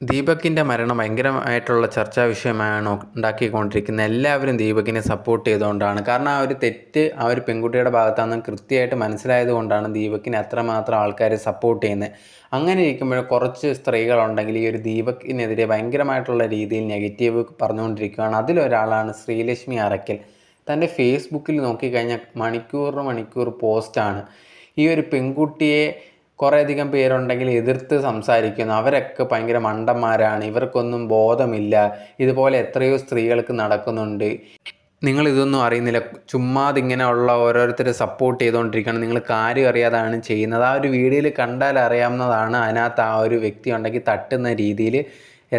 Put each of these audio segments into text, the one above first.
ദീപകിൻ്റെ മരണം ഭയങ്കരമായിട്ടുള്ള ചർച്ചാ വിഷയമാണ് ഉണ്ടാക്കിക്കൊണ്ടിരിക്കുന്നത്. എല്ലാവരും ദീപകിനെ സപ്പോർട്ട് ചെയ്തുകൊണ്ടാണ്. കാരണം ആ ഒരു തെറ്റ് ആ ഒരു പെൺകുട്ടിയുടെ ഭാഗത്താണെന്ന് കൃത്യമായിട്ട് മനസ്സിലായത് കൊണ്ടാണ് ദീപകിനെ അത്രമാത്രം ആൾക്കാർ സപ്പോർട്ട് ചെയ്യുന്നത്. അങ്ങനെ ഇരിക്കുമ്പോൾ കുറച്ച് സ്ത്രീകളുണ്ടെങ്കിൽ ഈ ഒരു ദീപകിനെതിരെ ഭയങ്കരമായിട്ടുള്ള രീതിയിൽ നെഗറ്റീവ് പറഞ്ഞുകൊണ്ടിരിക്കുകയാണ്. അതിലൊരാളാണ് ശ്രീലക്ഷ്മി അറക്കൽ. തൻ്റെ ഫേസ്ബുക്കിൽ നോക്കിക്കഴിഞ്ഞാൽ മണിക്കൂർ പോസ്റ്റാണ്. ഈ ഒരു പെൺകുട്ടിയെ കുറേയധികം പേരുണ്ടെങ്കിൽ എതിർത്ത് സംസാരിക്കുന്നു. അവരൊക്കെ ഭയങ്കര മണ്ടന്മാരാണ്, ഇവർക്കൊന്നും ബോധമില്ല, ഇതുപോലെ എത്രയോ സ്ത്രീകൾക്ക് നടക്കുന്നുണ്ട്, നിങ്ങളിതൊന്നും അറിയുന്നില്ല, ചുമ്മാതിങ്ങനെയുള്ള ഓരോരുത്തരെ സപ്പോർട്ട് ചെയ്തുകൊണ്ടിരിക്കുകയാണ്, നിങ്ങൾ കാര്യം അറിയാതാണ് ചെയ്യുന്നത്. ആ ഒരു വീഡിയോയിൽ കണ്ടാൽ അറിയാവുന്നതാണ്. അതിനകത്ത് ആ ഒരു വ്യക്തി ഉണ്ടെങ്കിൽ തട്ടുന്ന രീതിയിൽ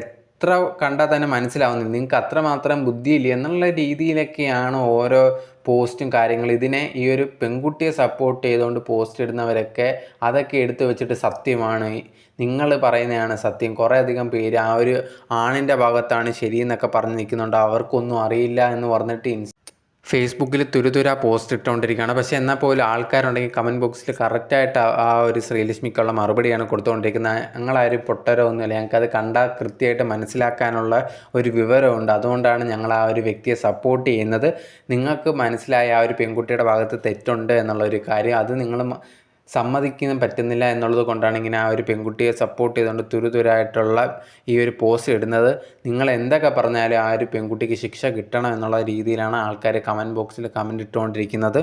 എത്ര കണ്ടാൽ തന്നെ മനസ്സിലാവുന്നില്ല, നിങ്ങൾക്ക് അത്രമാത്രം ബുദ്ധിയില്ല എന്നുള്ള രീതിയിലൊക്കെയാണ് ഓരോ പോസ്റ്റും കാര്യങ്ങളും. ഇതിനെ ഈ ഒരു പെൺകുട്ടിയെ സപ്പോർട്ട് ചെയ്തുകൊണ്ട് പോസ്റ്റ് ഇടുന്നവരൊക്കെ അതൊക്കെ എടുത്തു വെച്ചിട്ട് സത്യമാണ്, നിങ്ങൾ പറയുന്നതാണ് സത്യം, കുറേയധികം പേര് ആ ഒരു ആണിൻ്റെ ഭാഗത്താണ് ശരിയെന്നൊക്കെ പറഞ്ഞ് നിൽക്കുന്നുണ്ട്. അവർക്കൊന്നും അറിയില്ല എന്ന് പറഞ്ഞിട്ട് ഫേസ്ബുക്കിൽ തുരുതുര പോസ്റ്റ് ഇട്ടുകൊണ്ടിരിക്കുകയാണ്. പക്ഷേ എന്നാൽ പോലും ആൾക്കാരുണ്ടെങ്കിൽ കമൻറ്റ് ബോക്സിൽ കറക്റ്റായിട്ട് ആ ഒരു ശ്രീലക്ഷ്മിക്കുള്ള മറുപടിയാണ് കൊടുത്തുകൊണ്ടിരിക്കുന്നത്. ഞങ്ങളാരും പൊട്ടരോ ഒന്നുമില്ല, ഞങ്ങൾക്കത് കണ്ടാൽ കൃത്യമായിട്ട് മനസ്സിലാക്കാനുള്ള ഒരു വിവരമുണ്ട്, അതുകൊണ്ടാണ് ഞങ്ങൾ ആ ഒരു വ്യക്തിയെ സപ്പോർട്ട് ചെയ്യുന്നത്. നിങ്ങൾക്ക് മനസ്സിലായ ആ ഒരു പെൺകുട്ടിയുടെ ഭാഗത്ത് തെറ്റുണ്ട് എന്നുള്ളൊരു കാര്യം, അത് നിങ്ങൾ സമ്മതിക്കാൻ പറ്റുന്നില്ല എന്നുള്ളത് കൊണ്ടാണ് ഇങ്ങനെ ആ ഒരു പെൺകുട്ടിയെ സപ്പോർട്ട് ചെയ്തുകൊണ്ട് തുരുതുരായിട്ടുള്ള ഈ ഒരു പോസ്റ്റ് ഇടുന്നത്. നിങ്ങൾ എന്തൊക്കെ പറഞ്ഞാലും ആ ഒരു പെൺകുട്ടിക്ക് ശിക്ഷ കിട്ടണം എന്നുള്ള രീതിയിലാണ് ആൾക്കാർ കമൻറ്റ് ബോക്സിൽ കമൻറ്റ് ഇട്ടുകൊണ്ടിരിക്കുന്നത്.